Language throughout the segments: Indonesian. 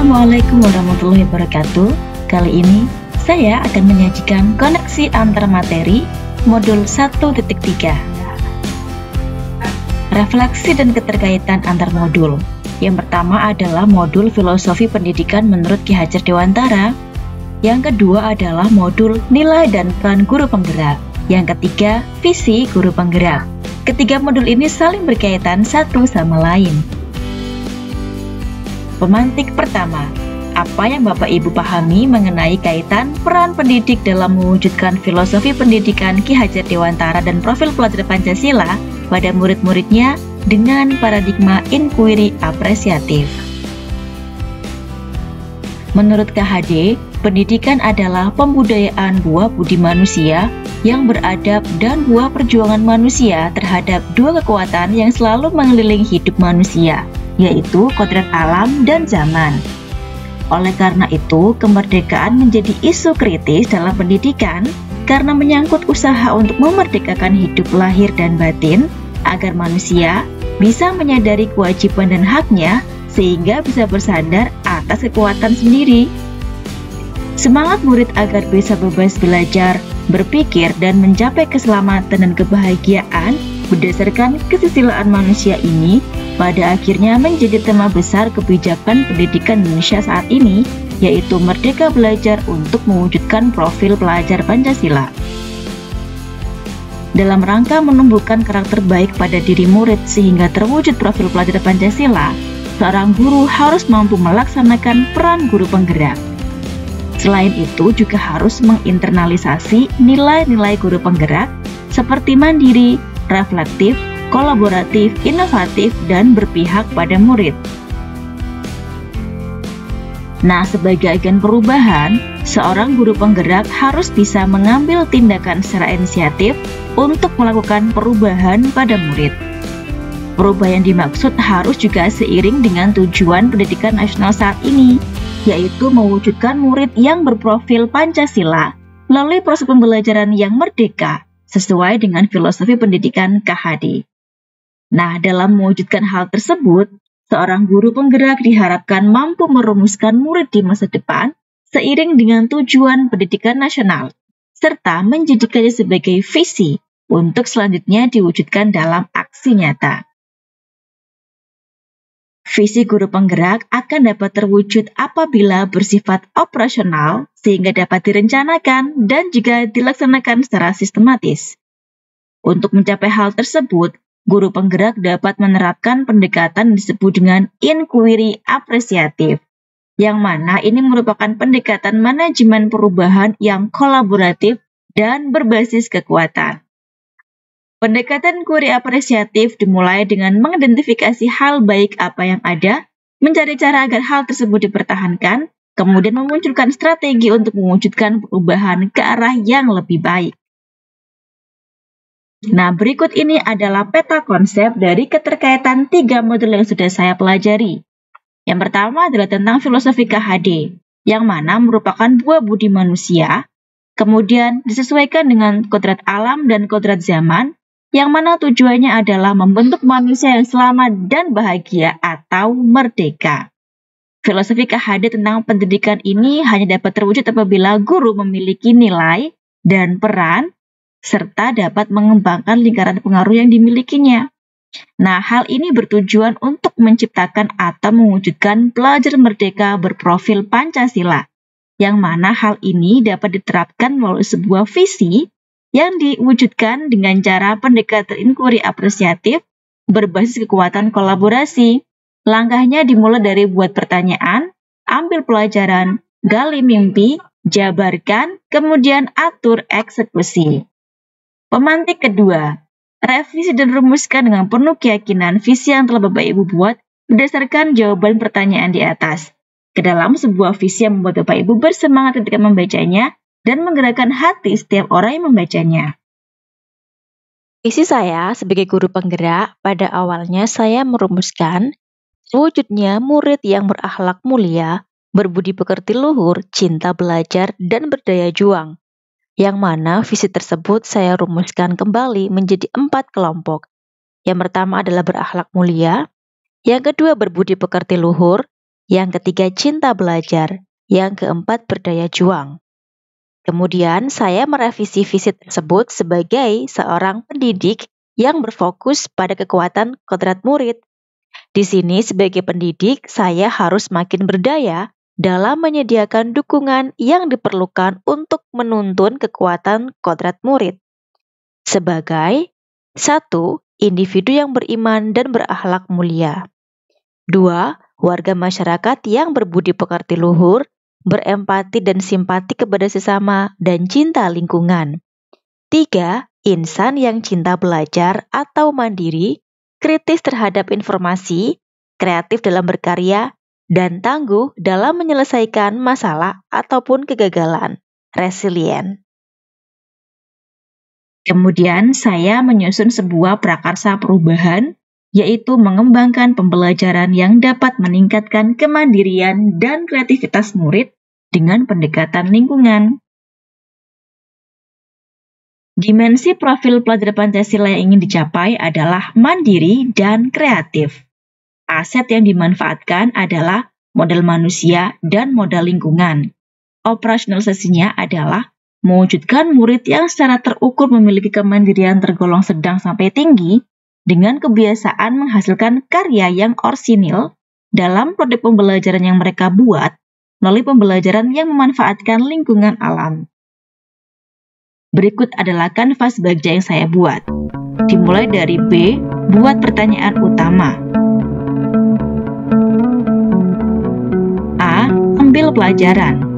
Assalamualaikum warahmatullahi wabarakatuh. Kali ini saya akan menyajikan koneksi antar materi modul 1.3. Refleksi dan keterkaitan antar modul. Yang pertama adalah modul filosofi pendidikan menurut Ki Hajar Dewantara. Yang kedua adalah modul nilai dan peran guru penggerak. Yang ketiga, visi guru penggerak. Ketiga modul ini saling berkaitan satu sama lain. Pemantik pertama, apa yang Bapak Ibu pahami mengenai kaitan peran pendidik dalam mewujudkan filosofi pendidikan Ki Hajar Dewantara dan profil pelajar Pancasila pada murid-muridnya dengan paradigma inquiry apresiatif? Menurut KHD, pendidikan adalah pembudayaan buah budi manusia yang beradab dan buah perjuangan manusia terhadap dua kekuatan yang selalu mengelilingi hidup manusia, yaitu kodrat alam dan zaman. Oleh karena itu, kemerdekaan menjadi isu kritis dalam pendidikan karena menyangkut usaha untuk memerdekakan hidup lahir dan batin agar manusia bisa menyadari kewajiban dan haknya sehingga bisa bersandar atas kekuatan sendiri. Semangat murid agar bisa bebas belajar, berpikir, dan mencapai keselamatan dan kebahagiaan berdasarkan kesusilaan manusia ini pada akhirnya menjadi tema besar kebijakan pendidikan Indonesia saat ini, yaitu Merdeka Belajar untuk mewujudkan profil pelajar Pancasila. Dalam rangka menumbuhkan karakter baik pada diri murid sehingga terwujud profil pelajar Pancasila, seorang guru harus mampu melaksanakan peran guru penggerak. Selain itu juga harus menginternalisasi nilai-nilai guru penggerak seperti mandiri, reflektif, kolaboratif, inovatif, dan berpihak pada murid. Nah, sebagai agen perubahan, seorang guru penggerak harus bisa mengambil tindakan secara inisiatif untuk melakukan perubahan pada murid. Perubahan yang dimaksud harus juga seiring dengan tujuan pendidikan nasional saat ini, yaitu mewujudkan murid yang berprofil Pancasila melalui proses pembelajaran yang merdeka sesuai dengan filosofi pendidikan KHD. Nah, dalam mewujudkan hal tersebut, seorang guru penggerak diharapkan mampu merumuskan murid di masa depan seiring dengan tujuan pendidikan nasional, serta menjadikannya sebagai visi untuk selanjutnya diwujudkan dalam aksi nyata. Visi guru penggerak akan dapat terwujud apabila bersifat operasional sehingga dapat direncanakan dan juga dilaksanakan secara sistematis. Untuk mencapai hal tersebut, guru penggerak dapat menerapkan pendekatan yang disebut dengan inquiry apresiatif, yang mana ini merupakan pendekatan manajemen perubahan yang kolaboratif dan berbasis kekuatan. Pendekatan inquiry apresiatif dimulai dengan mengidentifikasi hal baik apa yang ada, mencari cara agar hal tersebut dipertahankan, kemudian memunculkan strategi untuk mewujudkan perubahan ke arah yang lebih baik. Nah, berikut ini adalah peta konsep dari keterkaitan 3 modul yang sudah saya pelajari. Yang pertama adalah tentang filosofi KHD, yang mana merupakan buah budi manusia, kemudian disesuaikan dengan kodrat alam dan kodrat zaman, yang mana tujuannya adalah membentuk manusia yang selamat dan bahagia atau merdeka. Filosofi KHD tentang pendidikan ini hanya dapat terwujud apabila guru memiliki nilai dan peran, serta dapat mengembangkan lingkaran pengaruh yang dimilikinya. Nah, hal ini bertujuan untuk menciptakan atau mewujudkan pelajar merdeka berprofil Pancasila, yang mana hal ini dapat diterapkan melalui sebuah visi yang diwujudkan dengan cara pendekatan inquiry apresiatif berbasis kekuatan kolaborasi. Langkahnya dimulai dari buat pertanyaan, ambil pelajaran, gali mimpi, jabarkan, kemudian atur eksekusi. Pemantik kedua, revisi dan rumuskan dengan penuh keyakinan visi yang telah Bapak Ibu buat berdasarkan jawaban pertanyaan di atas, ke dalam sebuah visi yang membuat Bapak Ibu bersemangat ketika membacanya dan menggerakkan hati setiap orang yang membacanya. Visi saya sebagai guru penggerak, pada awalnya saya merumuskan wujudnya murid yang berakhlak mulia, berbudi pekerti luhur, cinta belajar, dan berdaya juang. Yang mana visi tersebut saya rumuskan kembali menjadi 4 kelompok. Yang pertama adalah berakhlak mulia, yang kedua berbudi pekerti luhur, Yang ketiga, cinta belajar. Yang keempat, berdaya juang. Kemudian saya merevisi visi tersebut sebagai seorang pendidik yang berfokus pada kekuatan kodrat murid. Di sini sebagai pendidik, saya harus makin berdaya dalam menyediakan dukungan yang diperlukan untuk menuntun kekuatan kodrat murid. Sebagai 1. Individu yang beriman dan berakhlak mulia. 2. Warga masyarakat yang berbudi pekerti luhur, berempati dan simpati kepada sesama, dan cinta lingkungan. 3. Insan yang cinta belajar atau mandiri, kritis terhadap informasi, kreatif dalam berkarya, dan tangguh dalam menyelesaikan masalah ataupun kegagalan, resilient. Kemudian saya menyusun sebuah prakarsa perubahan, yaitu mengembangkan pembelajaran yang dapat meningkatkan kemandirian dan kreativitas murid dengan pendekatan lingkungan. Dimensi profil pelajar Pancasila yang ingin dicapai adalah mandiri dan kreatif. Aset yang dimanfaatkan adalah modal manusia dan modal lingkungan. Operasionalisasinya adalah mewujudkan murid yang secara terukur memiliki kemandirian tergolong sedang sampai tinggi dengan kebiasaan menghasilkan karya yang orsinil dalam produk pembelajaran yang mereka buat melalui pembelajaran yang memanfaatkan lingkungan alam. Berikut adalah kanvas baja yang saya buat. Dimulai dari B, buat pertanyaan utama. A, ambil pelajaran.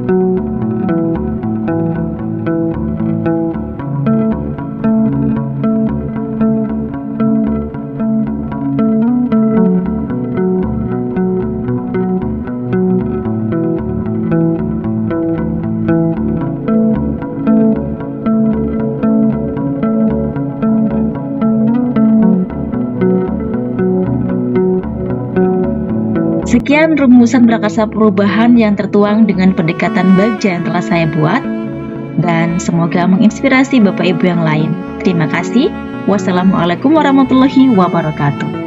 Sekian rumusan prakarsa perubahan yang tertuang dengan pendekatan baja yang telah saya buat, dan semoga menginspirasi Bapak Ibu yang lain. Terima kasih. Wassalamualaikum warahmatullahi wabarakatuh.